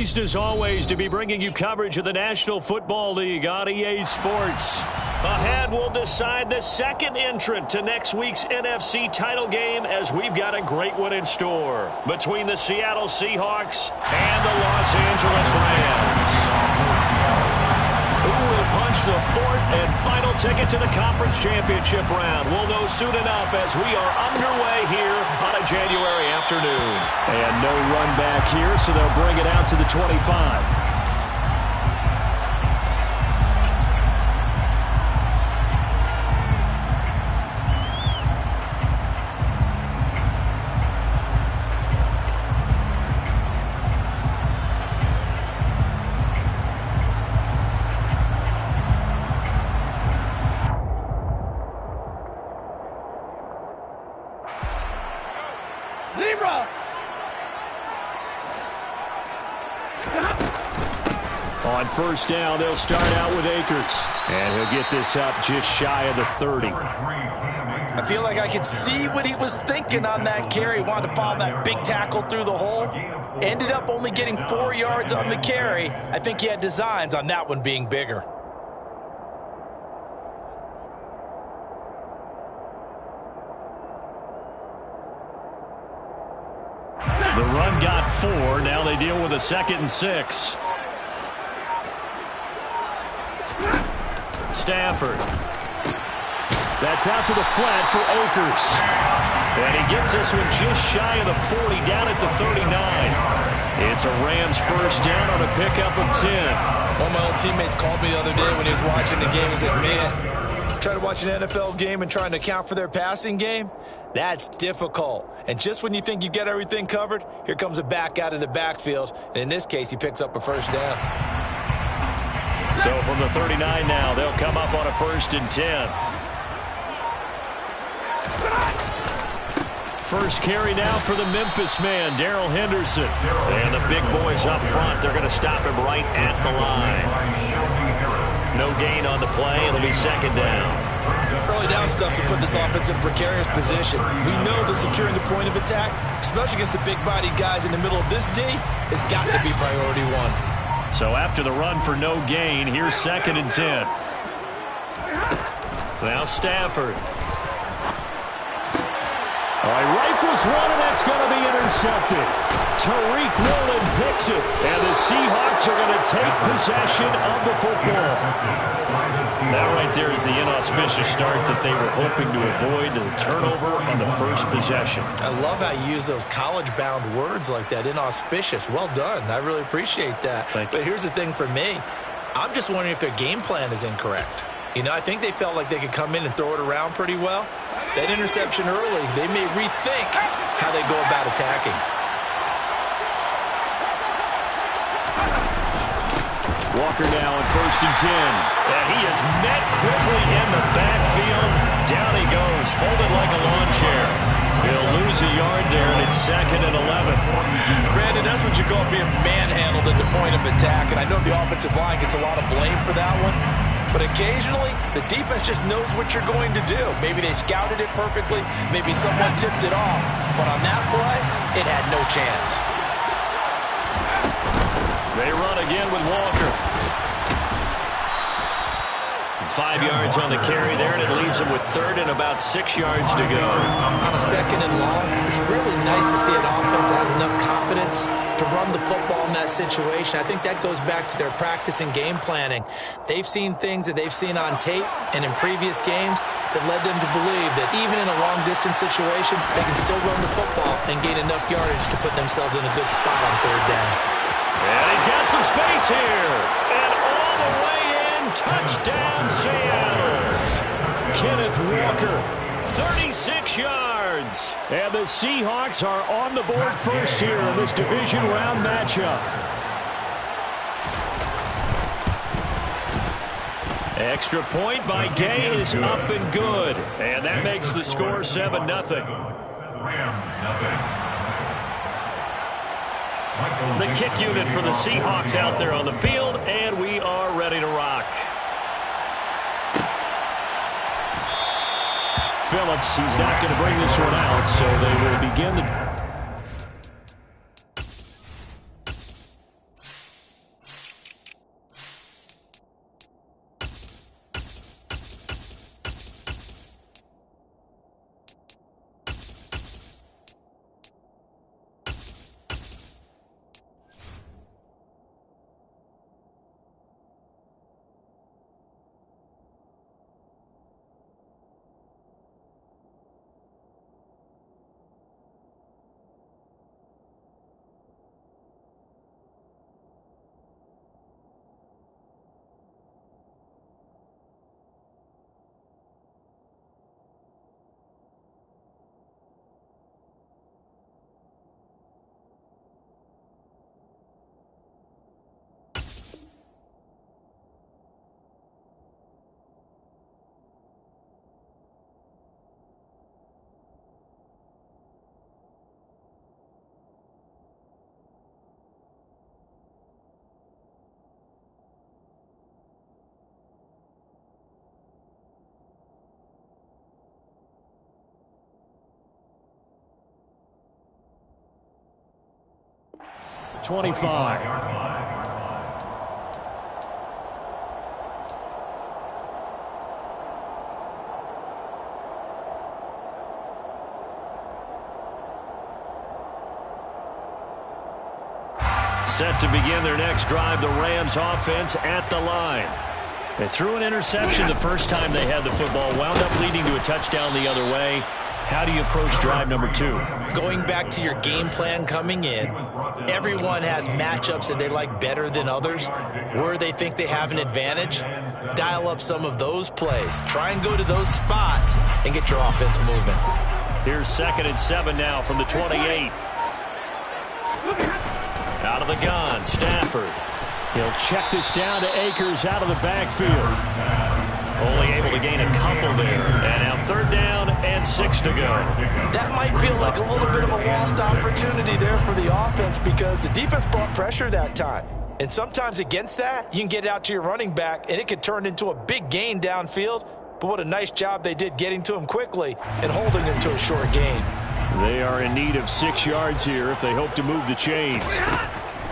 Pleased as always to be bringing you coverage of the National Football League on EA Sports. Ahead, we'll decide the second entrant to next week's NFC title game as we've got a great one in store between the Seattle Seahawks and the Los Angeles Rams. Who will punch the fourth and final ticket to the conference championship round? We'll know soon enough as we are underway here on a January afternoon. And no run back here, so they'll bring it out to the 25. On first down, they'll start out with Akers. And he'll get this up just shy of the 30. I feel like I could see what he was thinking on that carry. Wanted to follow that big tackle through the hole. Ended up only getting 4 yards on the carry. I think he had designs on that one being bigger. The run got 4. Now they deal with a 2nd and 6. Stafford. That's out to the flat for Akers. And he gets this one just shy of the 40, down at the 39. It's a Rams first down on a pickup of 10. One of my old teammates called me the other day when he was watching the game. He said, man, trying to watch an NFL game and trying to account for their passing game, that's difficult. And just when you think you get everything covered, here comes a back out of the backfield. And in this case, he picks up a first down. So from the 39 now, they'll come up on a 1st and 10. First carry now for the Memphis man, Darrell Henderson. And the big boys up front, they're going to stop him right at the line. No gain on the play. It'll be 2nd down. Early down stuff to put this offense in a precarious position. We know that securing the point of attack, especially against the big-bodied guys in the middle of this D, has got to be priority 1. So after the run for no gain, here's 2nd and 10. Now Stafford. All right, rifles one, and that's going to be intercepted. Tariq Woolen picks it, and the Seahawks are going to take possession of the football. That right there is the inauspicious start that they were hoping to avoid, the turnover on the first possession. I love how you use those college-bound words like that, inauspicious. Well done. I really appreciate that. But here's the thing for me. I'm just wondering if their game plan is incorrect. You know, I think they felt like they could come in and throw it around pretty well. That interception early, they may rethink how they go about attacking. Walker now on 1st and 10. And he is met quickly in the backfield. Down he goes, folded like a lawn chair. He'll lose a yard there, and it's 2nd and 11. Brandon, that's what you call being manhandled at the point of attack. And I know the offensive line gets a lot of blame for that one. But occasionally, the defense just knows what you're going to do. Maybe they scouted it perfectly. Maybe someone tipped it off. But on that play, it had no chance. They run again with Walker. 5 yards on the carry there, and it leaves them with 3rd and about 6 yards to go. On a 2nd and long, it's really nice to see an offense that has enough confidence to run the football in that situation. I think that goes back to their practice and game planning. They've seen things that they've seen on tape and in previous games that led them to believe that even in a long-distance situation, they can still run the football and gain enough yardage to put themselves in a good spot on 3rd down. And he's got some space here. And all the way in, touchdown Seattle. Kenneth Walker, 36 yards. And the Seahawks are on the board first here in this division round matchup. Extra point by Gay is up and good. And that makes the score 7-0. The kick unit for the Seahawks out there on the field, and we are ready to rock. Phillips, he's not going to bring this one out, so they will begin the... 25. Set to begin their next drive, the Rams offense at the line. They threw an interception the first time they had the football, wound up leading to a touchdown the other way. How do you approach drive number 2? Going back to your game plan coming in, everyone has matchups that they like better than others. Where they think they have an advantage, dial up some of those plays. Try and go to those spots and get your offense moving. Here's 2nd and 7 now from the 28. Out of the gun, Stafford. He'll check this down to Akers out of the backfield. Only able to gain a couple there. And now 3rd down and 6 to go. That might feel like a little bit of a lost opportunity there for the offense because the defense brought pressure that time. And sometimes against that, you can get out to your running back, and it could turn into a big gain downfield. But what a nice job they did getting to him quickly and holding him to a short gain. They are in need of 6 yards here if they hope to move the chains.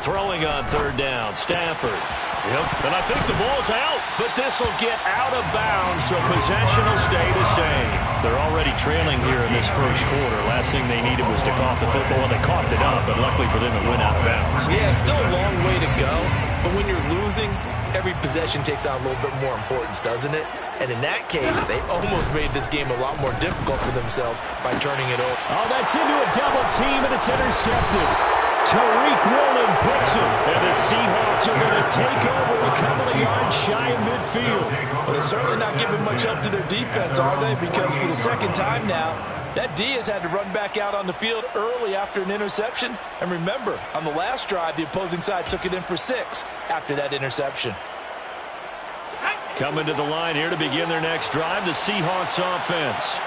Throwing on 3rd down, Stafford. Yep, and I think the ball's out, but this will get out of bounds, so possession will stay the same. They're already trailing here in this first quarter. Last thing they needed was to cough the football, and they coughed it up, but luckily for them, it went out of bounds. Yeah, still a long way to go, but when you're losing, every possession takes on a little bit more importance, doesn't it? And in that case, they almost made this game a lot more difficult for themselves by turning it over. Oh, that's into a double team, and it's intercepted. Tariq Woolen picks it, and the Seahawks are going to take over a couple of yards shy of midfield. Well, they're certainly not giving much up to their defense, are they? Because for the second time now, that D has had to run back out on the field early after an interception. And remember, on the last drive, the opposing side took it in for 6 after that interception. Coming to the line here to begin their next drive, the Seahawks offense.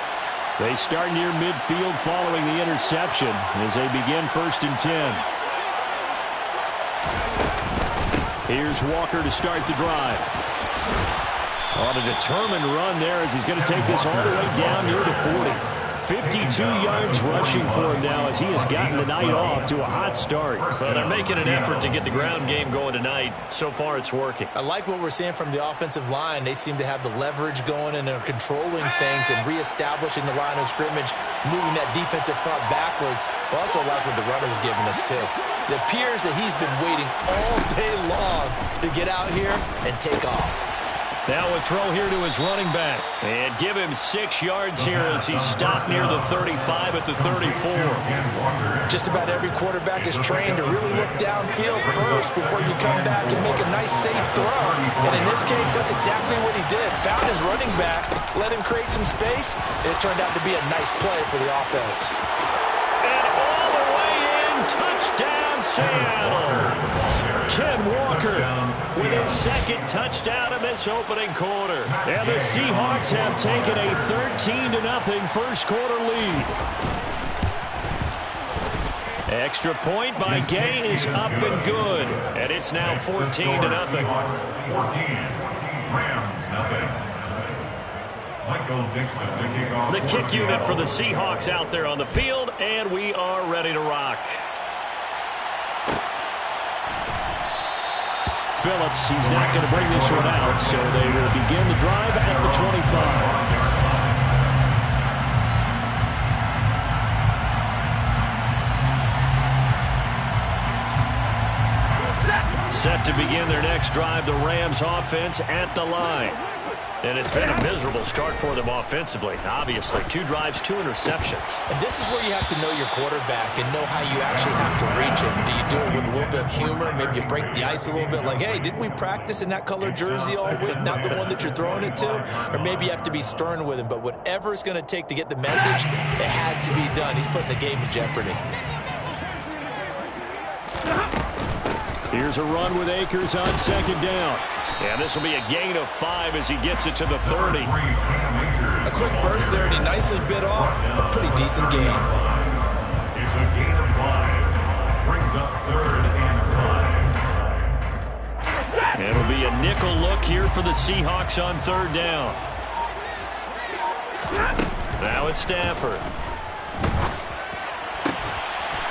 They start near midfield following the interception as they begin 1st and 10. Here's Walker to start the drive. On a determined run there as he's going to take this all the way down near the 40. 52 yards rushing for him now as he has gotten the night off to a hot start. Well, they're making an effort to get the ground game going tonight. So far, it's working. I like what we're seeing from the offensive line. They seem to have the leverage going and they're controlling things and reestablishing the line of scrimmage, moving that defensive front backwards. But also like what the runner's giving us, too. It appears that he's been waiting all day long to get out here and take off. Now a throw here to his running back. And give him 6 yards here as he's stopped near the 35 at the 34. Just about every quarterback is trained to really look downfield first before you come back and make a nice, safe throw. And in this case, that's exactly what he did. Found his running back, let him create some space, and it turned out to be a nice play for the offense. And all the way in, touchdown Seattle. Ken Walker with his 2nd touchdown in this opening quarter. And the Seahawks have taken a 13-0 first quarter lead. Extra point by Gay is up and good. And it's now 14-0. 14, Rams, nothing. Michael Dixon, the kickoff. The kick unit for the Seahawks out there on the field, and we are ready to rock. Phillips, he's not going to bring this one out, so they will begin the drive at the 25. Set to begin their next drive, the Rams offense at the line. And it's been a miserable start for them offensively. Obviously, 2 drives, 2 interceptions. And this is where you have to know your quarterback and know how you actually have to reach him. Do you do it with a little bit of humor? Maybe you break the ice a little bit like, hey, didn't we practice in that color jersey all week? Not the one that you're throwing it to? Or maybe you have to be stern with him. But whatever it's going to take to get the message, it has to be done. He's putting the game in jeopardy. Here's a run with Akers on 2nd down. And this will be a gain of 5 as he gets it to the 30. A quick burst there, and he nicely bit off a pretty decent gain. It's a gain of 5. Brings up 3rd and 5. It'll be a nickel look here for the Seahawks on 3rd down. Now it's Stafford.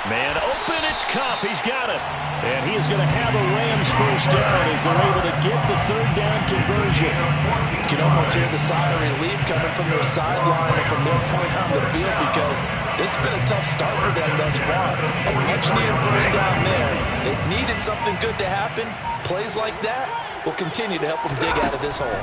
Man open, it's Cup. He's got it. And he is going to have a Rams first down as they're able to get the third down conversion. You can almost hear the sigh of relief coming from their sideline and from their point on the field because this has been a tough start for them thus far. A much-needed first down there. They needed something good to happen. Plays like that will continue to help them dig out of this hole.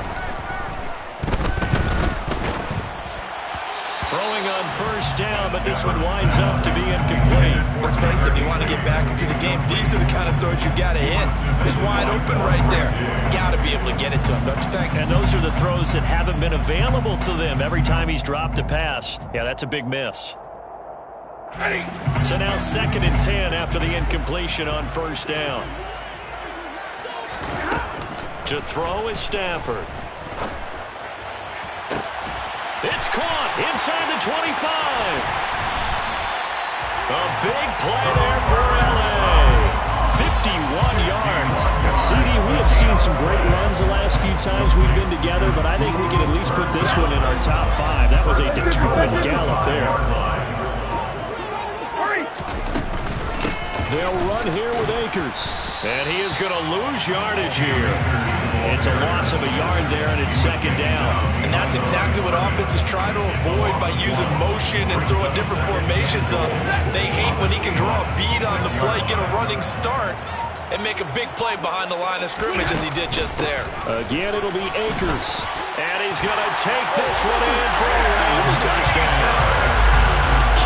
Throwing on first down, but this one winds up to be incomplete. Let's face it, if you want to get back into the game, these are the kind of throws you got to hit. It's wide open right there. Got to be able to get it to him, don't you think? And those are the throws that haven't been available to them every time he's dropped a pass. Yeah, that's a big miss. So now 2nd and 10 after the incompletion on first down. To throw is Stafford. It's caught inside the 25. A big play there for L.A. 51 yards. Now, CD, we have seen some great runs the last few times we've been together, but I think we can at least put this one in our top 5. That was a determined gallop there. They'll run here with Akers. And he is going to lose yardage here. It's a loss of a yard there, and it's 2nd down. And that's exactly what offenses try to avoid by using motion and throwing different formations up. They hate when he can draw a bead on the play, get a running start, and make a big play behind the line of scrimmage as he did just there. Again, it'll be Akers. And he's going to take this one in for a Rams touchdown.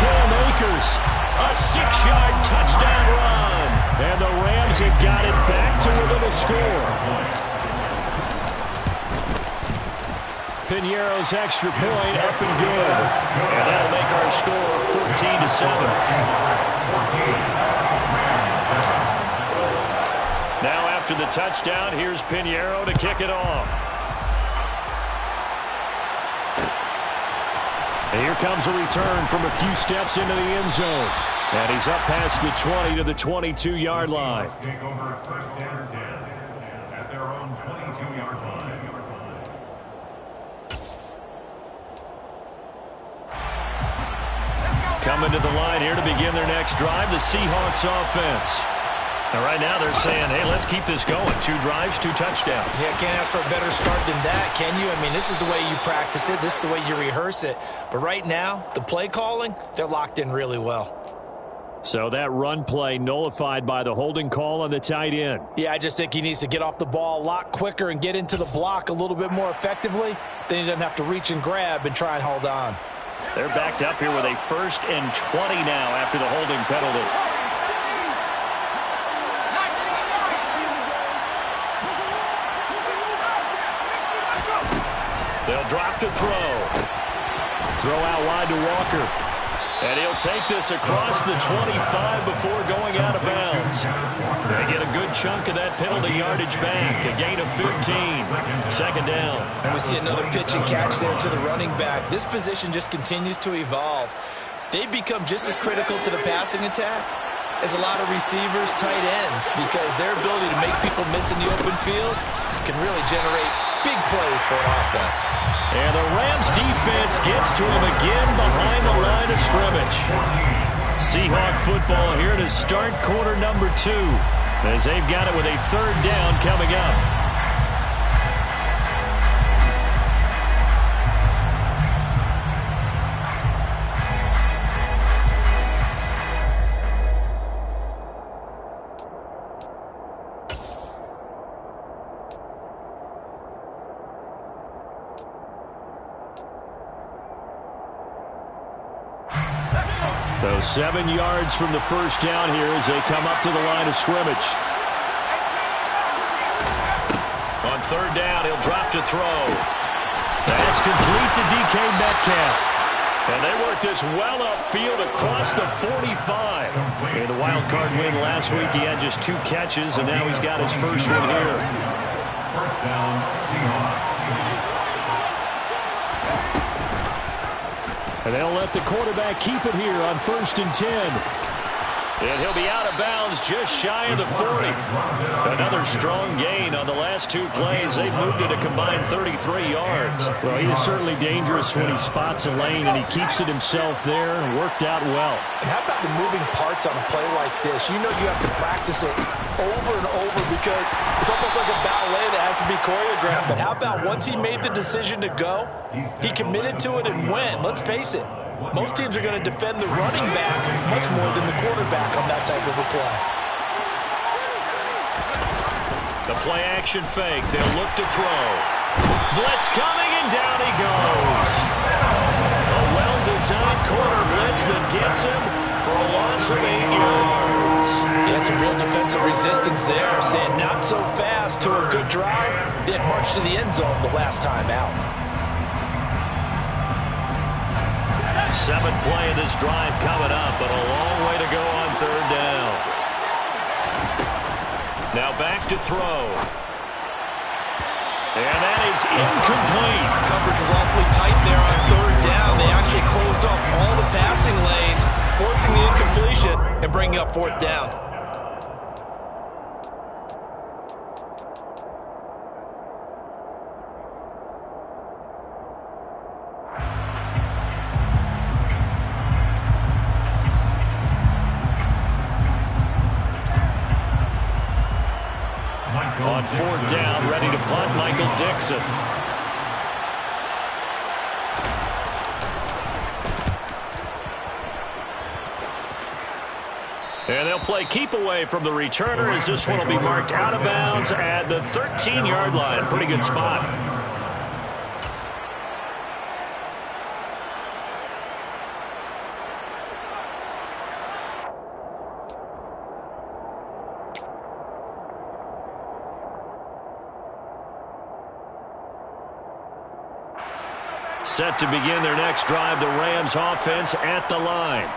Cam Akers, a 6-yard touchdown run. And the Rams have got it back to within a score. Piñeiro's extra point up and good. And that'll make our score 14-7. Now after the touchdown, here's Piñeiro to kick it off. And here comes a return from a few steps into the end zone. And he's up past the 20 to the 22-yard line. Take over 1st and 10 at their own 22-yard line. Coming to the line here to begin their next drive, the Seahawks offense. Now right now they're saying, hey, let's keep this going. 2 drives, 2 touchdowns. Yeah, can't ask for a better start than that, can you? I mean, this is the way you practice it. This is the way you rehearse it. But right now, the play calling, they're locked in really well. So that run play nullified by the holding call on the tight end. Yeah, I just think he needs to get off the ball a lot quicker and get into the block a little bit more effectively. Then he doesn't have to reach and grab and try and hold on. They're backed up here with a 1st and 20 now after the holding penalty. They'll drop to throw. Throw out wide to Walker. And he'll take this across the 25 before going out of bounds. They get a good chunk of that penalty yardage back. A gain of 15. 2nd down. And we see another pitch and catch there to the running back. This position just continues to evolve. They've become just as critical to the passing attack as a lot of receivers, tight ends, because their ability to make people miss in the open field can really generate big plays for an offense. And the Rams defense gets to him again behind the line of scrimmage. Seahawk football here to start quarter number 2 as they've got it with a 3rd down coming up. So 7 yards from the first down here as they come up to the line of scrimmage. On 3rd down, he'll drop to throw. That's complete to DK Metcalf. And they work this well upfield across the 45. In the wild card win last week, he had just 2 catches, and now he's got his first one here. 1st down, Seahawks. And they'll let the quarterback keep it here on 1st and 10. And he'll be out of bounds just shy of the 40. Another strong gain on the last two plays. They've moved it a combined 33 yards. Well, he is certainly dangerous when he spots a lane, and he keeps it himself there and worked out well. And how about the moving parts on a play like this? You know you have to practice it over and over because it's almost like a ballet that has to be choreographed. But how about once he made the decision to go, he committed to it and went. Let's face it. Most teams are going to defend the running back much more than the quarterback on that type of a play. The play action fake. They'll look to throw. Blitz coming, and down he goes. A well-designed corner blitz that gets him for a loss of 8 yards. Yeah, some real defensive resistance there. Saying not so fast to a good drive. Didn't march to the end zone the last time out. Seventh play of this drive coming up, but a long way to go on third down. Now back to throw. And that is incomplete. Coverage was awfully tight there on third down. They actually closed off all the passing lanes, forcing the incompletion and bringing up fourth down. On fourth down, ready to punt, Michael Dixon. And they'll play keep away from the returner as this one will be marked out of bounds at the 13-yard line. Pretty good spot. Set to begin their next drive, the Rams offense at the line.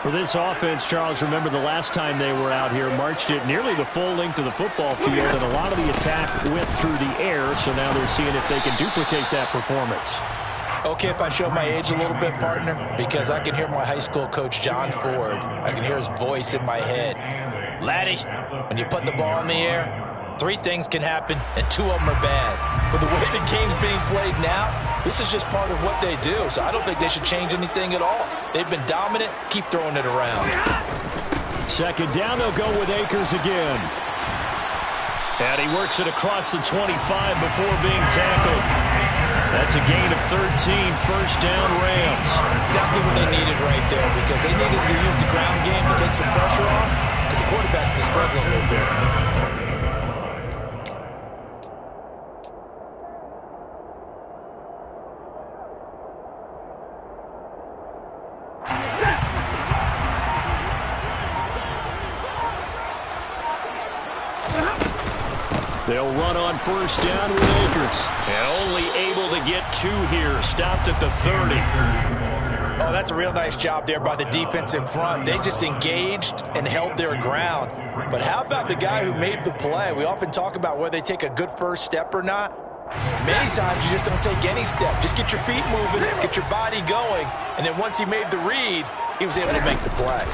For this offense, Charles, remember the last time they were out here, marched it nearly the full length of the football field, and a lot of the attack went through the air, so now they're seeing if they can duplicate that performance. Okay, if I show my age a little bit, partner, because I can hear my high school coach, John Ford. I can hear his voice in my head. Laddie, when you put the ball in the air, 3 things can happen, and 2 of them are bad. For the way the game's being played now, this is just part of what they do, so I don't think they should change anything at all. They've been dominant. Keep throwing it around. Second down, they'll go with Akers again. And he works it across the 25 before being tackled. That's a gain of 13, first down Rams. Exactly what they needed right there, because they needed to use the ground game to take some pressure off, because the quarterback's been struggling a little bit. They'll run on first down with Akers. And only able to get 2 here. Stopped at the 30. Oh, that's a real nice job there by the defensive front. They just engaged and held their ground. But how about the guy who made the play? We often talk about whether they take a good first step or not. Many times you just don't take any step. Just get your feet moving, get your body going. And then once he made the read, he was able to make the play.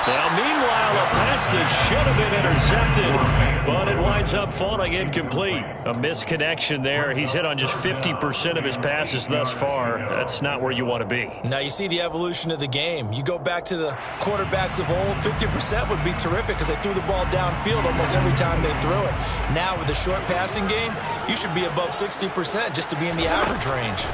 Now, meanwhile, a pass that should have been intercepted, but it winds up falling incomplete. A misconnection there. He's hit on just 50% of his passes thus far. That's not where you want to be. Now, you see the evolution of the game. You go back to the quarterbacks of old, 50% would be terrific because they threw the ball downfield almost every time they threw it. Now, with the short passing game, you should be above 60% just to be in the average range.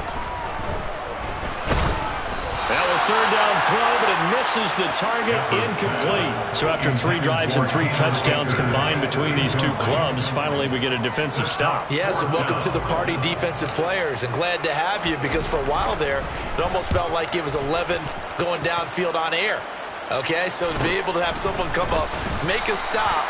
Now a third down throw, but it misses the target, incomplete. So after 3 drives and 3 touchdowns combined between these two clubs, finally we get a defensive stop. Yes, and welcome to the party, defensive players, and glad to have you because for a while there, it almost felt like it was 11 going downfield on air. Okay, so to be able to have someone come up, make a stop,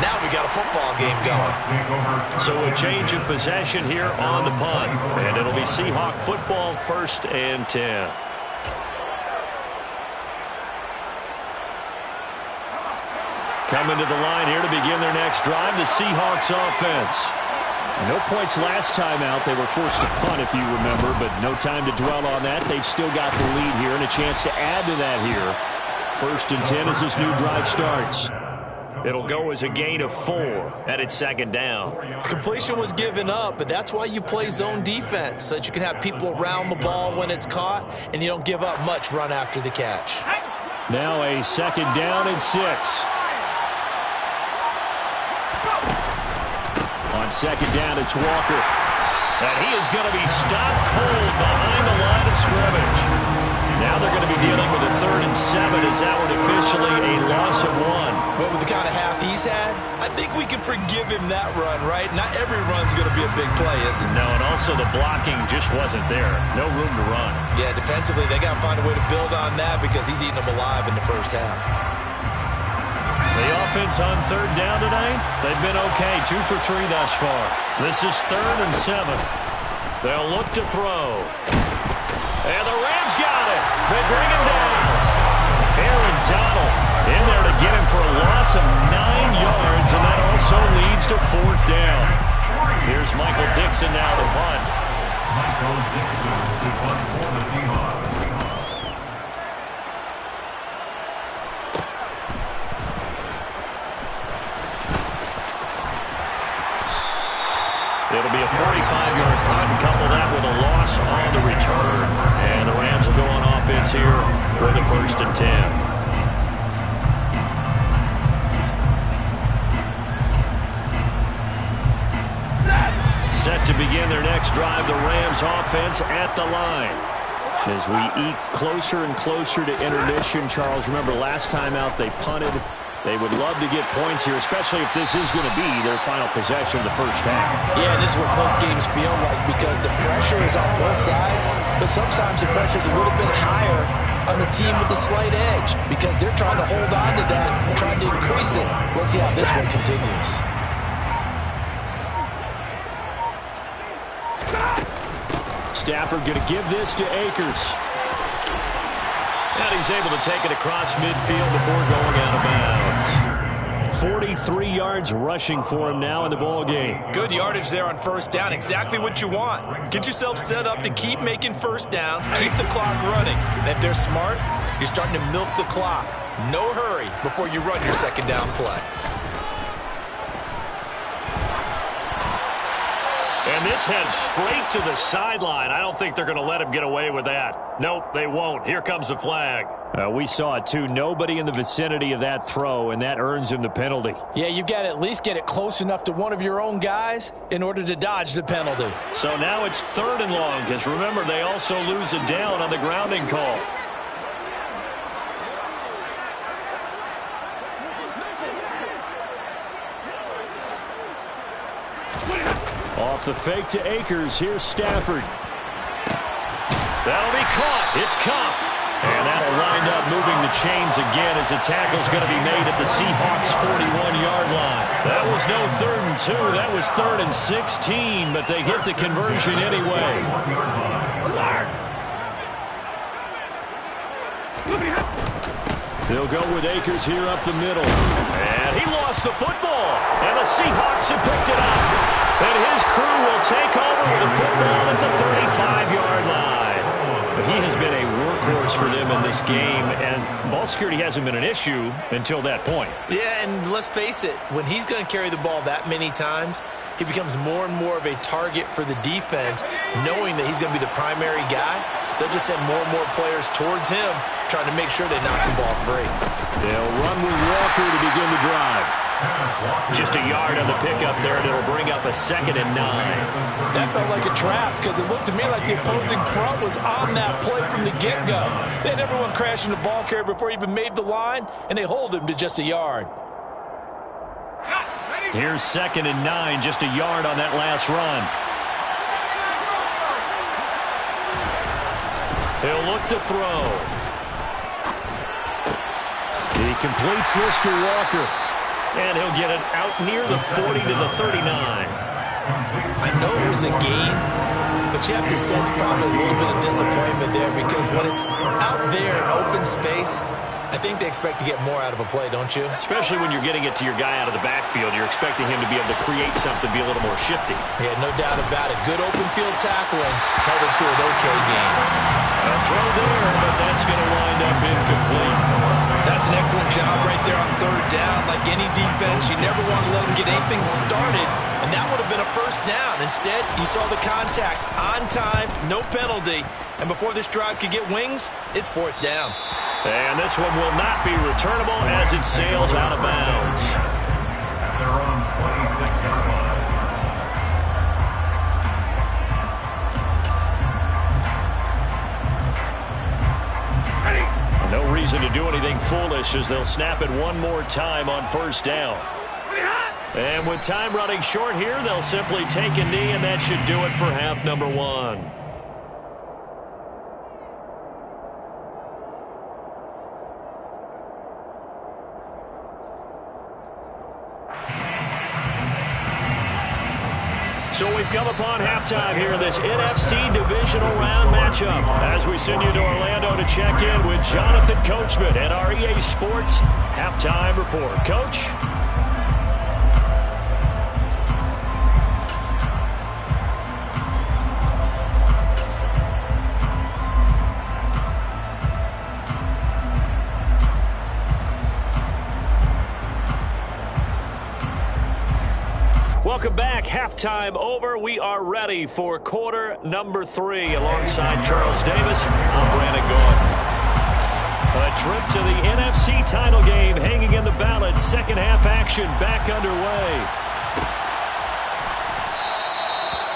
now we got a football game going. So a change of possession here on the punt, and it'll be Seahawk football, 1st and 10. Coming to the line here to begin their next drive, the Seahawks offense. No points last time out. They were forced to punt, if you remember, but no time to dwell on that. They've still got the lead here and a chance to add to that here. 1st and 10 as this new drive starts. It'll go as a gain of 4 at its 2nd down. Completion was given up, but that's why you play zone defense, so that you can have people around the ball when it's caught, and you don't give up much run after the catch. Now a 2nd down and 6. On 2nd down, it's Walker. And he is going to be stopped cold behind the line of scrimmage. Now they're going to be dealing with a 3rd and 7 as that one officially a loss of 1. But with the kind of half he's had, I think we can forgive him that run, right? Not every run's going to be a big play, is it? No, and also the blocking just wasn't there. No room to run. Yeah, defensively, they got to find a way to build on that because he's eating them alive in the first half. The offense on 3rd down tonight, they've been okay. 2 for 3 thus far. This is 3rd and 7. They'll look to throw. And the Rams got it. They bring him down. Aaron Donald in there to get him for a loss of 9 yards, and that also leads to 4th down. Here's Michael Dixon now to punt. Michael Dixon to punt for the Seahawks. It'll be a 45-yard punt and couple that with a loss on the return. And the Rams will go on offense here with a 1st and 10. Set to begin their next drive, the Rams offense at the line. As we eat closer and closer to intermission, Charles, remember last time out they punted. They would love to get points here, especially if this is going to be their final possession of the first half. Yeah, and this is what close games feel like because the pressure is on both sides, but sometimes the pressure is a little bit higher on the team with the slight edge because they're trying to hold on to that, trying to increase it. Let's see how this one continues. Stafford going to give this to Akers. And he's able to take it across midfield before going out of bounds. 43 yards rushing for him now in the ball game. Good yardage there on 1st down. Exactly what you want. Get yourself set up to keep making 1st downs, keep the clock running. And if they're smart, you're starting to milk the clock. No hurry before you run your 2nd down play. And this heads straight to the sideline. I don't think they're going to let him get away with that. Nope, they won't. Here comes the flag. We saw it, too. Nobody in the vicinity of that throw, and that earns him the penalty. Yeah, you've got to at least get it close enough to one of your own guys in order to dodge the penalty. So now it's 3rd and long, because remember, they also lose a down on the grounding call. Off the fake to Akers. Here's Stafford. That'll be caught. It's Cup. And that'll wind up moving the chains again as the tackle's going to be made at the Seahawks' 41-yard line. That was no 3rd and 2. That was 3rd and 16, but they get the conversion anyway. They'll go with Akers here up the middle. And he lost the football. And the Seahawks have picked it up. And his crew will take over with the football at the 35-yard line. But he has been a workhorse for them in this game, and ball security hasn't been an issue until that point. Yeah, and let's face it, when he's going to carry the ball that many times, he becomes more and more of a target for the defense, knowing that he's going to be the primary guy. They'll just send more and more players towards him, trying to make sure they knock the ball free. They'll run with Walker to begin the drive. Just a yard on the pickup there, and it'll bring up a 2nd and 9. That felt like a trap because it looked to me like the opposing front was on that play from the get-go. They had everyone crashing the ball carrier before he even made the line, and they hold him to just a yard. Here's 2nd and 9, just a yard on that last run. He'll look to throw. He completes this to Walker. And he'll get it out near the 40 to the 39. I know it was a gain, but you have to sense probably a little bit of disappointment there because when it's out there in open space, I think they expect to get more out of a play, don't you? Especially when you're getting it to your guy out of the backfield. You're expecting him to be able to create something, be a little more shifty. Yeah, no doubt about it. Good open field tackling held it to an okay game. A throw there, but that's going to wind up incomplete. That's an excellent job right there on third down. Like any defense, you never want to let them get anything started, and that would have been a first down. Instead, you saw the contact on time, no penalty, and before this drive could get wings, it's fourth down. And this one will not be returnable as it sails out of bounds. At their own 26-yard line. No reason to do anything foolish as they'll snap it one more time on first down. And with time running short here, they'll simply take a knee, and that should do it for half number one. So we've come upon halftime here in this NFC divisional round matchup as we send you to Orlando to check in with Jonathan Coachman at our EA Sports Halftime Report. Coach? Welcome back. Halftime over. We are ready for quarter number 3. Alongside Charles Davis, I'm Brandon Gaudin. A trip to the NFC title game hanging in the balance. Second half action back underway.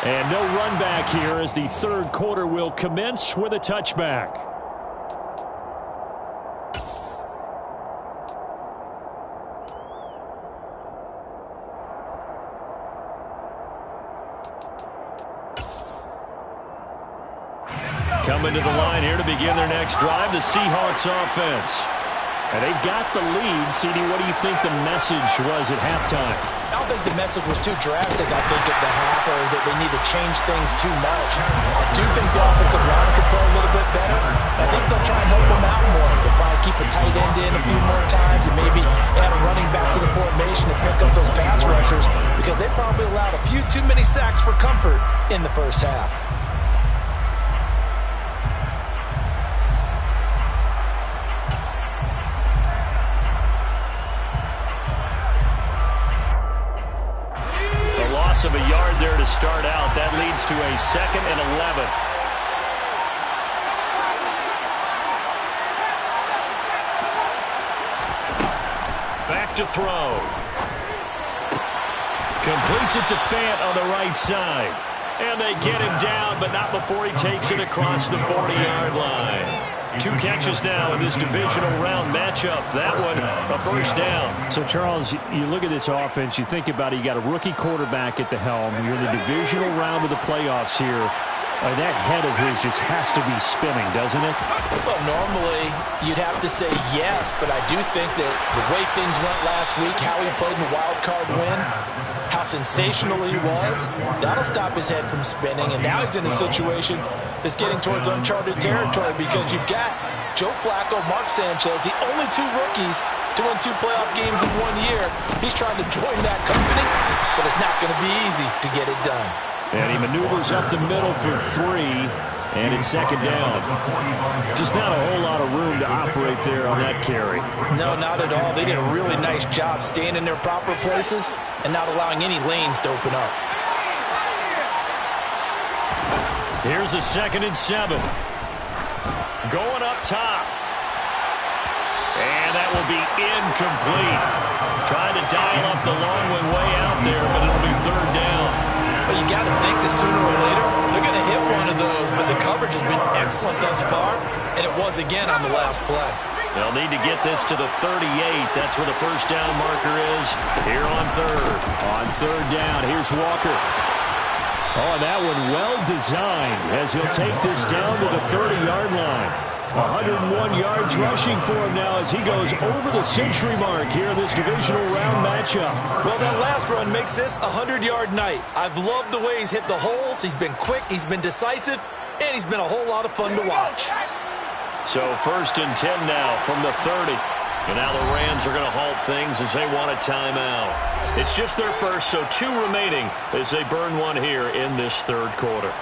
And no run back here as the third quarter will commence with a touchback. Coming to the line here to begin their next drive, the Seahawks offense. And they've got the lead. CD, what do you think the message was at halftime? I don't think the message was too drastic, I think, at the half, or that they need to change things too much. I do think the offensive line could play a little bit better. I think they'll try and help them out more. They'll probably keep a tight end in a few more times and maybe add a running back to the formation to pick up those pass rushers because they probably allowed a few too many sacks for comfort in the first half. Of a yard there to start out. That leads to a 2nd and 11. Back to throw. Completes it to Fant on the right side. And they get him down, but not before he takes it across the 40-yard line. 2 catches now in this divisional round matchup. That one, a first down. So, Charles, you look at this offense, you think about it, you got a rookie quarterback at the helm. You're in the divisional round of the playoffs here. That head of his just has to be spinning, doesn't it? Well, normally you'd have to say yes, but I do think that the way things went last week, how he played in the wild card win, how sensational he was, that'll stop his head from spinning. And now he's in a situation that's getting towards uncharted territory because you've got Joe Flacco, Mark Sanchez, the only 2 rookies to win 2 playoff games in 1 year. He's trying to join that company, but it's not going to be easy to get it done. And he maneuvers up the middle for 3, and it's 2nd down. Just not a whole lot of room to operate there on that carry. No, not at all. They did a really nice job staying in their proper places and not allowing any lanes to open up. Here's a 2nd and 7. Going up top. And that will be incomplete. Trying to dial up the long way out there, but it'll be 3rd down. Well, you got to think that sooner or later they're going to hit one of those, but the coverage has been excellent thus far, and it was again on the last play. They'll need to get this to the 38. That's where the first down marker is here on 3rd. On 3rd down, here's Walker. Oh, that one well designed as he'll take this down to the 30-yard line. 101 yards rushing for him now as he goes over the century mark here in this divisional round matchup. Well, that last run makes this a 100-yard night. I've loved the way he's hit the holes. He's been quick, he's been decisive, and he's been a whole lot of fun to watch. So 1st and 10 now from the 30. And now the Rams are going to halt things as they want a timeout. It's just their first, so 2 remaining as they burn one here in this 3rd quarter.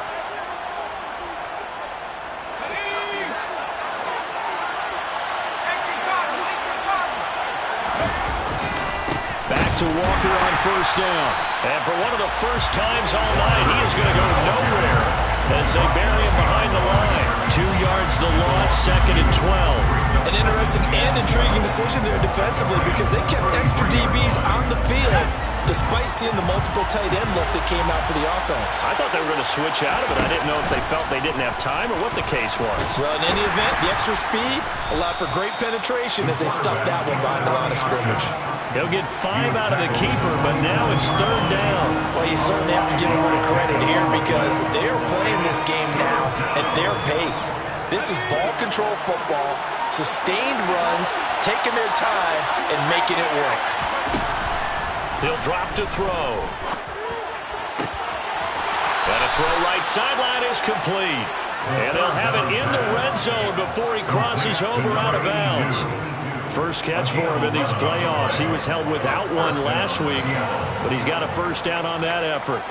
Back to Walker on 1st down. And for one of the first times all night, he is going to go nowhere as they bury him behind the line. 2 yards the loss, 2nd and 12. An interesting and intriguing decision there defensively because they kept extra DBs on the field despite seeing the multiple tight end look that came out for the offense. I thought they were going to switch out of it. I didn't know if they felt they didn't have time or what the case was. Well, in any event, the extra speed allowed for great penetration as they stuffed that one behind the line of scrimmage. He'll get 5 out of the keeper, but now it's 3rd down. Well, you certainly have to give them a little credit here because they're playing this game now at their pace. This is ball control football, sustained runs, taking their time, and making it work. He'll drop to throw. And a throw right sideline is complete. And they'll have it in the red zone before he crosses over out of bounds. First catch for him in these playoffs. He was held without one last week, but he's got a 1st down on that effort.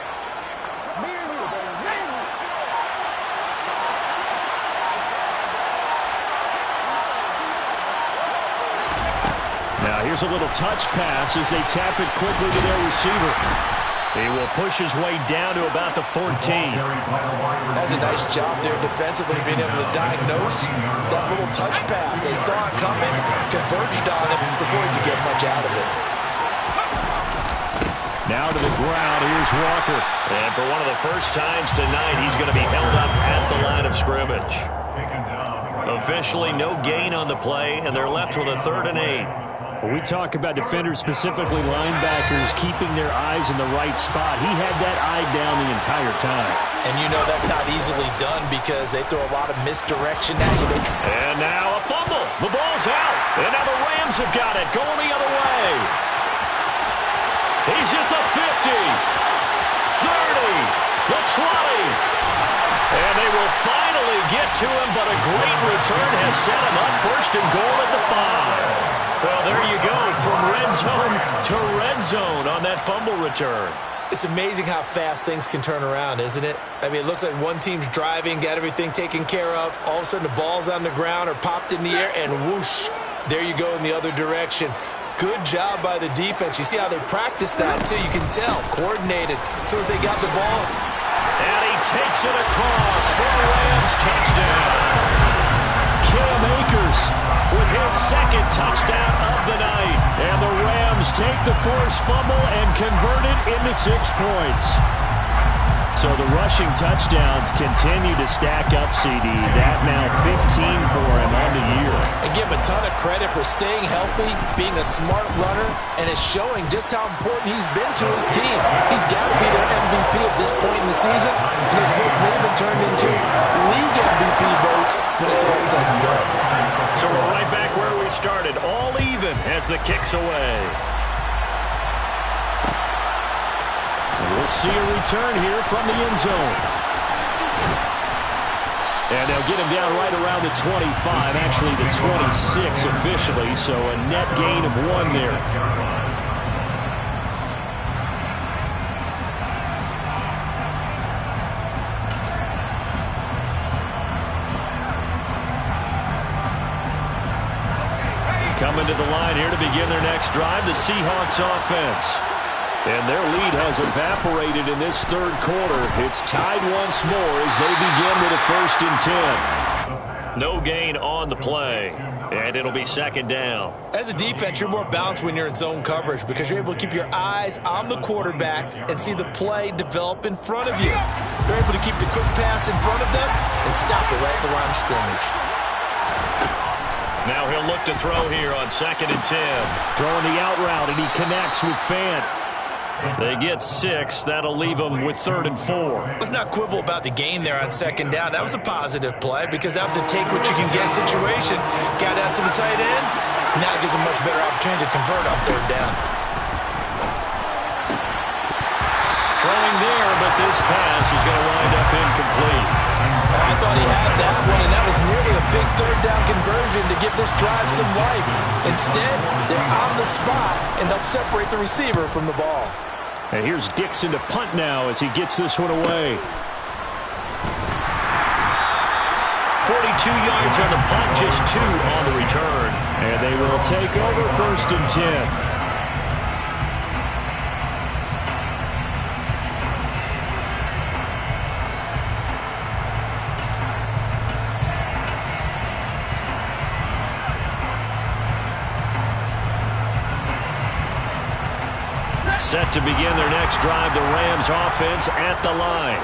Now here's a little touch pass as they tap it quickly to their receiver. He will push his way down to about the 14. That's a nice job there defensively, being able to diagnose that little touch pass. They saw it coming, converged on him before he could get much out of it. Now to the ground, here's Walker. And for one of the first times tonight, he's going to be held up at the line of scrimmage. Officially no gain on the play, and they're left with a 3rd and 8. When we talk about defenders, specifically linebackers, keeping their eyes in the right spot, he had that eye down the entire time. And you know that's not easily done because they throw a lot of misdirection at you. And now a fumble. The ball's out. And now the Rams have got it going the other way. He's at the 50, 30, the 20. And they will finally get to him, but a great return has set him up 1st and goal at the 5. Well, there you go, from red zone to red zone on that fumble return. It's amazing how fast things can turn around, isn't it? I mean, it looks like one team's driving, got everything taken care of. All of a sudden, the ball's on the ground or popped in the air, and whoosh, there you go in the other direction. Good job by the defense. You see how they practice that, too. You can tell, coordinated. As soon as they got the ball. And he takes it across for a Rams touchdown. Cam Akers with his 2nd touchdown of the night. And the Rams take the forced fumble and convert it into 6 points. So the rushing touchdowns continue to stack up, CD. That now 15 for him on the year. And give him a ton of credit for staying healthy, being a smart runner, and it's showing just how important he's been to his team. He's got to be their MVP at this point in the season, and his votes may have been turned into league MVP votes when it's all said and done. So we're right back where we started, all even as the kick's away. We'll see a return here from the end zone. And they'll get him down right around the 25, actually the 26 officially, so a net gain of 1 there. Coming to the line here to begin their next drive, the Seahawks offense. And their lead has evaporated in this 3rd quarter. It's tied once more as they begin with a 1st and 10. No gain on the play, and it'll be 2nd down. As a defense, you're more balanced when you're in zone coverage because you're able to keep your eyes on the quarterback and see the play develop in front of you. You're able to keep the quick pass in front of them and stop it right at the line of scrimmage. Now he'll look to throw here on 2nd and 10. Throwing the out route, and he connects with Fant. They get 6. That'll leave them with 3rd and 4. Let's not quibble about the gain there on 2nd down. That was a positive play because that was a take-what-you-can-get situation. Got out to the tight end. Now it gives them a much better opportunity to convert on 3rd down. Throwing there, but this pass is going to wind up incomplete. I thought he had that one, and that was nearly a big third down conversion to give this drive some life. Instead, they're on the spot and help separate the receiver from the ball. And here's Dixon to punt now as he gets this one away. 42 yards on the punt, just 2 on the return. And they will take over 1st and 10. Set to begin their next drive, the Rams offense at the line.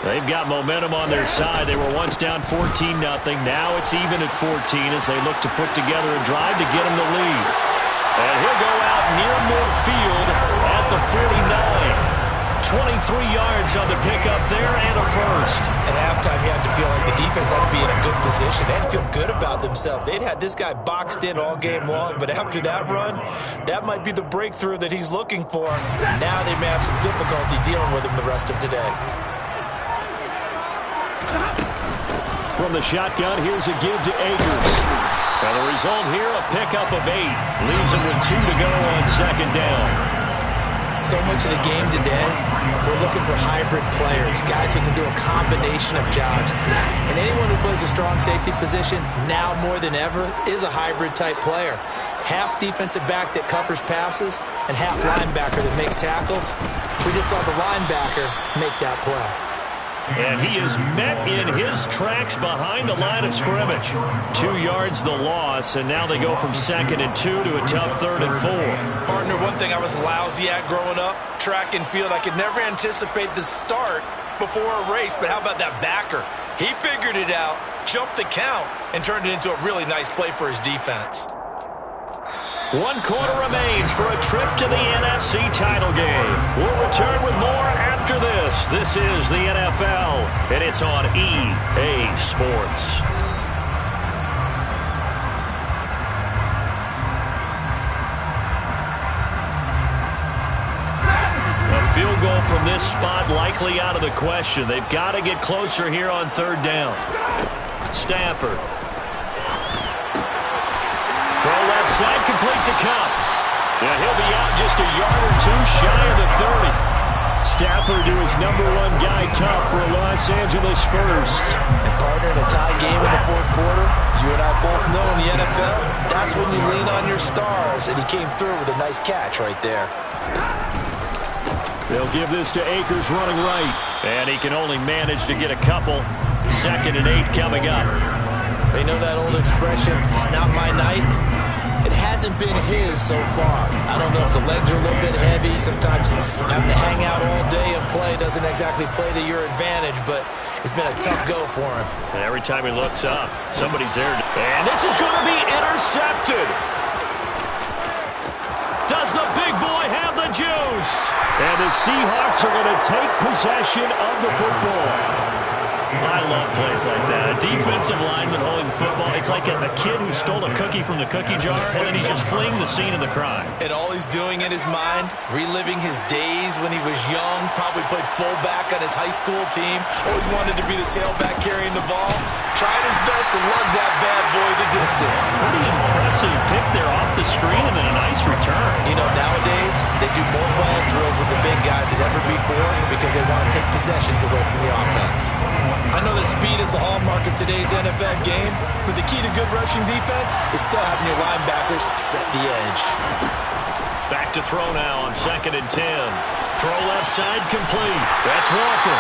They've got momentum on their side. They were once down 14-0. Now it's even at 14 as they look to put together a drive to get them the lead. And he'll go out near midfield at the 49. 23 yards on the pickup there and a first. At halftime, you had to feel like the defense had to be in a good position. They had to feel good about themselves. They'd had this guy boxed in all game long, but after that run, that might be the breakthrough that he's looking for. Now they may have some difficulty dealing with him the rest of today. From the shotgun, here's a give to Akers. And the result here, a pickup of 8. Leaves him with 2 to go on 2nd down. So much of the game today, we're looking for hybrid players, guys who can do a combination of jobs. And anyone who plays a strong safety position, now more than ever, is a hybrid-type player. Half defensive back that covers passes and half linebacker that makes tackles. We just saw the linebacker make that play. And he is met in his tracks behind the line of scrimmage. 2 yards the loss, and now they go from 2nd and 2 to a tough 3rd and 4. Partner, one thing I was lousy at growing up, track and field, I could never anticipate the start before a race, but how about that backer? He figured it out, jumped the count, and turned it into a really nice play for his defense. 1 quarter remains for a trip to the NFC title game. We'll return with more after this. This is the NFL, and it's on EA Sports. A field goal from this spot likely out of the question. They've got to get closer here on 3rd down. Stafford. Throw left side, complete to Cup. Yeah, he'll be out just a yard or 2 shy of the 30. Stafford to his #1 guy, Cup, for a Los Angeles first. And partner, in a tie game in the 4th quarter, you and I both know in the NFL, that's when you lean on your stars, and he came through with a nice catch right there. They'll give this to Akers running right. And he can only manage to get a couple. 2nd and 8 coming up. They know that old expression, it's not my night. It hasn't been his so far. I don't know if the legs are a little bit heavy. Sometimes having to hang out all day and play doesn't exactly play to your advantage, but it's been a tough go for him. And every time he looks up, somebody's there. And this is going to be intercepted. Does the big boy have the juice? And the Seahawks are going to take possession of the football. I love plays like that. A defensive lineman holding the football. It's like a kid who stole a cookie from the cookie jar, and then he's just fleeing the scene of the crime. And all he's doing in his mind, reliving his days when he was young, probably played fullback on his high school team, always wanted to be the tailback carrying the ball, tried his best to lug that bad boy the distance. Pretty impressive pick there off the screen and then a nice return. You know, nowadays, they do more ball drills with the big guys than ever before because they want to take possessions away from the offense. I know that speed is the hallmark of today's NFL game, but the key to good rushing defense is still having your linebackers set the edge. Back to throw now on 2nd and 10. Throw left side complete. That's Walker.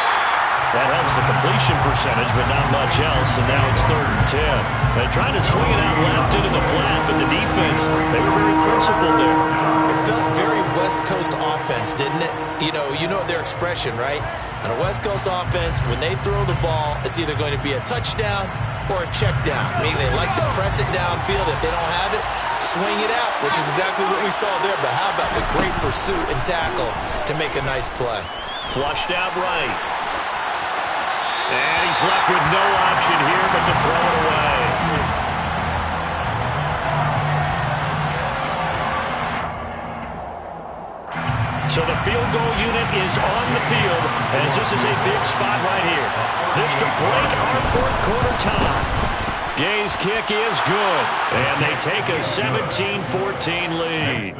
That helps the completion percentage, but not much else, and now it's 3rd and 10. They tried to swing it out left into the flat, but the defense, they were very principled there. It felt very West Coast offense, didn't it? You know their expression, right? On a West Coast offense, when they throw the ball, it's either going to be a touchdown or a check down, meaning they like to press it downfield. If they don't have it, swing it out, which is exactly what we saw there. But how about the great pursuit and tackle to make a nice play? Flushed out right. And he's left with no option here but to throw it away. So the field goal unit is on the field as this is a big spot right here. This to break our fourth quarter tie. Gay's kick is good, and they take a 17-14 lead.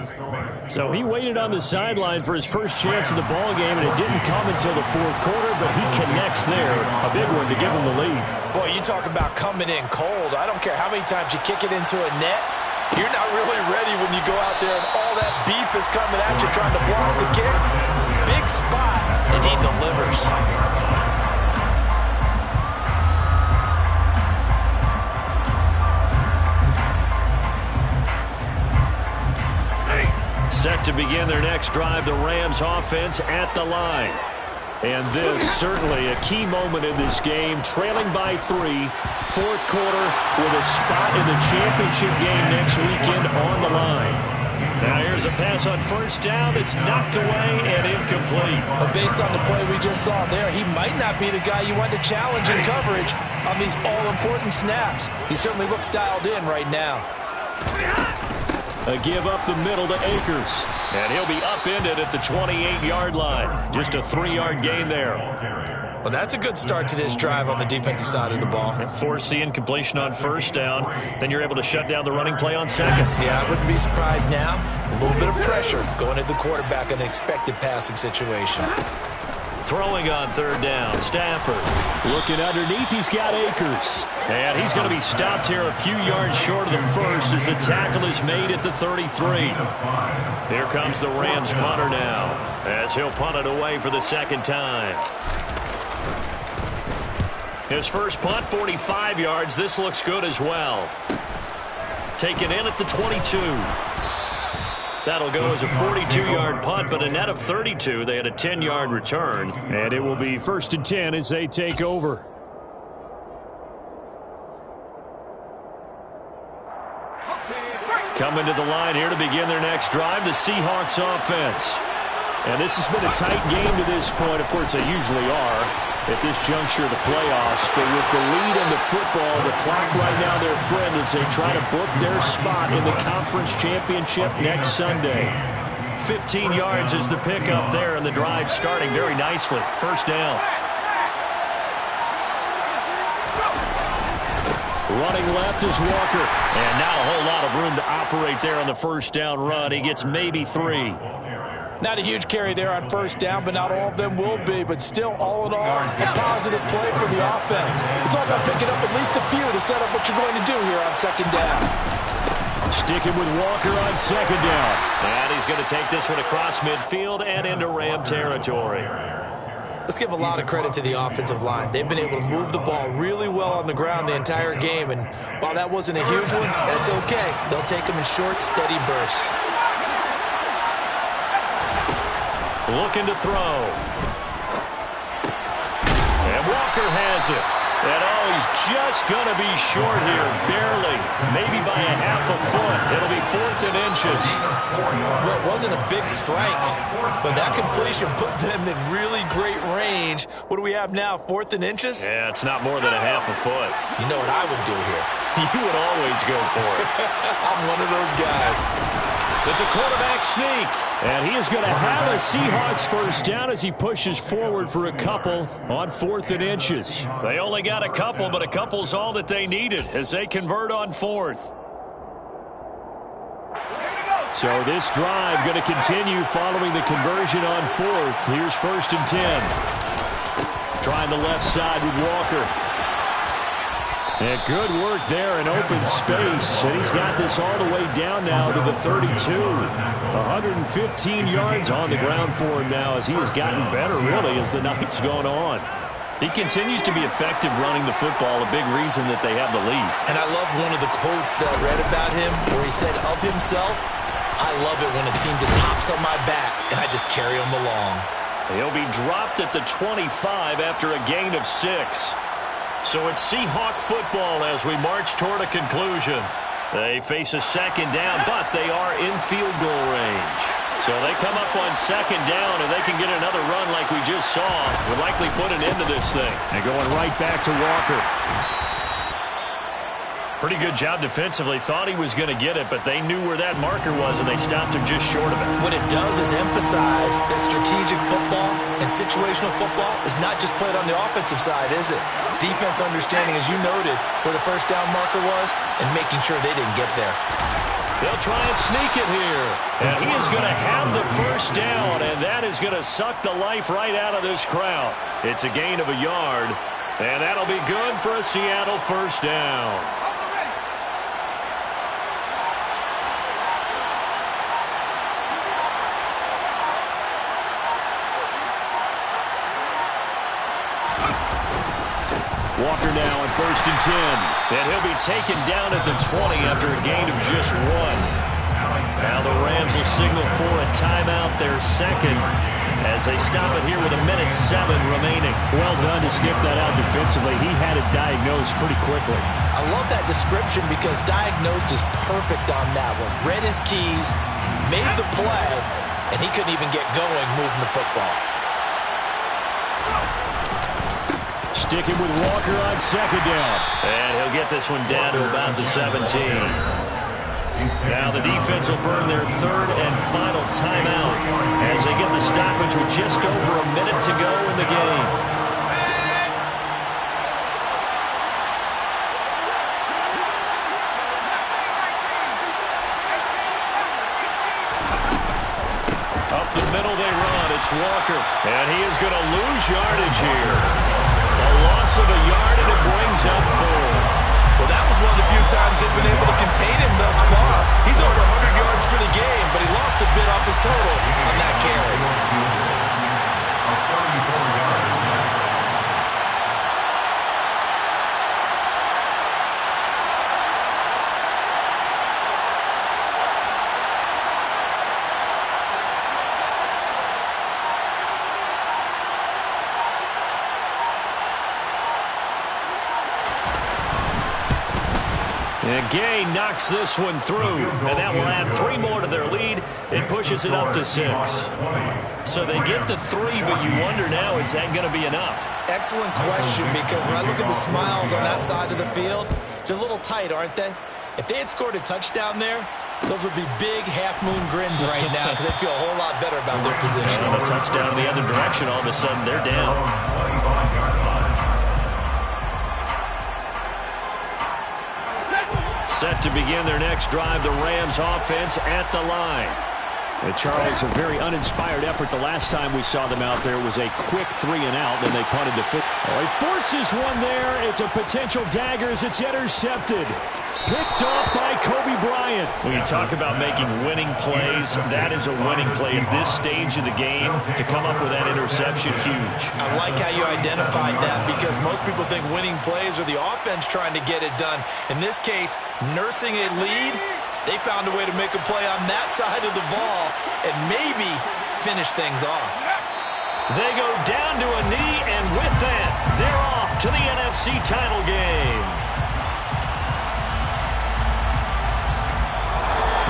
So he waited on the sideline for his first chance in the ball game, and it didn't come until the fourth quarter, but he connects there. A big one to give him the lead. Boy, you talk about coming in cold. I don't care how many times you kick it into a net. You're not really ready when you go out there and all that beef is coming at you trying to block the kick. Big spot, and he delivers. Set to begin their next drive, the Rams offense at the line. And this certainly a key moment in this game, trailing by 3, fourth quarter with a spot in the championship game next weekend on the line. Now here's a pass on first down that's knocked away and incomplete. But based on the play we just saw there, he might not be the guy you want to challenge in coverage on these all-important snaps. He certainly looks dialed in right now. A give up the middle to Akers. And he'll be upended at the 28-yard line. Just a 3-yard gain there. Well, that's a good start to this drive on the defensive side of the ball. Force the incompletion on first down. Then you're able to shut down the running play on second. Yeah, I wouldn't be surprised now. A little bit of pressure going at the quarterback in an expected passing situation. Throwing on third down, Stafford. Looking underneath, he's got Akers. And he's going to be stopped here a few yards short of the first as the tackle is made at the 33. Here comes the Rams punter now as he'll punt it away for the second time. His first punt, 45 yards. This looks good as well. Taken in at the 22. That'll go as a 42-yard punt, but a net of 32. They had a 10-yard return. And it will be 1st and 10 as they take over. Coming to the line here to begin their next drive, the Seahawks offense. And this has been a tight game to this point. Of course, they usually are at this juncture of the playoffs. But with the lead in the football, the clock right now their friend as they try to book their spot in the conference championship next Sunday. 15 yards is the pickup there, and the drive starting very nicely. First down. Running left is Walker. And not a whole lot of room to operate there on the first down run. He gets maybe 3. Not a huge carry there on first down, but not all of them will be. But still, all in all, a positive play for the offense. It's all about picking up at least a few to set up what you're going to do here on second down. Sticking with Walker on second down. And he's going to take this one across midfield and into Ram territory. Let's give a lot of credit to the offensive line. They've been able to move the ball really well on the ground the entire game. And while that wasn't a huge one, that's okay. They'll take them in short, steady bursts. Looking to throw. And Walker has it. And he's just going to be short here, barely. Maybe by a half a foot. It'll be 4th and inches. Well, it wasn't a big strike, but that completion put them in really great range. What do we have now, 4th and inches? Yeah, it's not more than a half a foot. You know what I would do here? You would always go for it. I'm one of those guys. It's a quarterback sneak. And he is going to have a Seahawks first down as he pushes forward for a couple on 4th and inches. They only got a couple, but a couple's all that they needed as they convert on 4th. So this drive going to continue following the conversion on 4th. Here's 1st and 10. Trying the left side with Walker. And good work there in open space. And he's got this all the way down now to the 32. 115 yards on the ground for him now as he has gotten better, really, as the night's gone on. He continues to be effective running the football, a big reason that they have the lead. And I love one of the quotes that I read about him where he said of himself, I love it when a team just hops on my back and I just carry them along. He'll be dropped at the 25 after a gain of 6. So it's Seahawk football as we march toward a conclusion. They face a second down, but they are in field goal range. So they come up on second down, and they can get another run like we just saw. Would likely put an end to this thing. And going right back to Walker. Pretty good job defensively. Thought he was going to get it, but they knew where that marker was, and they stopped him just short of it. What it does is emphasize that strategic football and situational football is not just played on the offensive side, is it? Defense understanding, as you noted, where the first down marker was and making sure they didn't get there. They'll try and sneak it here. And he is going to have the first down, and that is going to suck the life right out of this crowd. It's a gain of a yard, and that'll be good for a Seattle first down. Walker now on 1st and 10. And he'll be taken down at the 20 after a gain of just 1. Now the Rams will signal for a timeout, their second, as they stop it here with 1:07 remaining. Well done to sniff that out defensively. He had it diagnosed pretty quickly. I love that description because diagnosed is perfect on that one. Read his keys, made the play, and he couldn't even get going moving the football. Sticking with Walker on 2nd down. And he'll get this one down to about the 17. Now the defense will burn their 3rd and final timeout as they get the stoppage with just over a minute to go in the game. Up the middle they run. It's Walker. And he is going to lose yardage here. A loss of a yard, and it brings up 4. Well, that was one of the few times they've been able to contain him thus far. He's over 100 yards for the game, but he lost a bit off his total on that carry. And Gay knocks this one through, and that will add 3 more to their lead. It pushes it up to 6. So they get to 3, but you wonder now, is that going to be enough? Excellent question, because when I look at the smiles on that side of the field, they're a little tight, aren't they? If they had scored a touchdown there, those would be big half-moon grins right now because they'd feel a whole lot better about their position. And a touchdown the other direction, all of a sudden they're down. Set to begin their next drive, the Rams offense at the line. And Charles, a very uninspired effort the last time we saw them out there was a quick 3-and-out, then they punted the foot. Oh, he forces one there. It's a potential dagger as it's intercepted. Picked off by Kobe Bryant. When you talk about making winning plays, that is a winning play at this stage of the game. To come up with that interception, huge. I like how you identified that because most people think winning plays are the offense trying to get it done. In this case, nursing a lead, they found a way to make a play on that side of the ball and maybe finish things off. They go down to a knee, and with that, they're off to the NFC title game.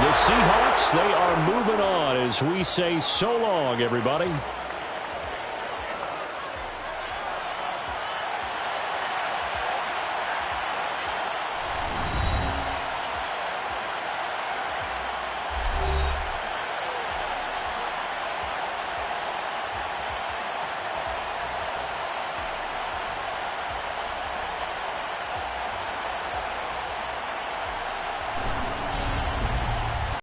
The Seahawks, they are moving on as we say so long, everybody.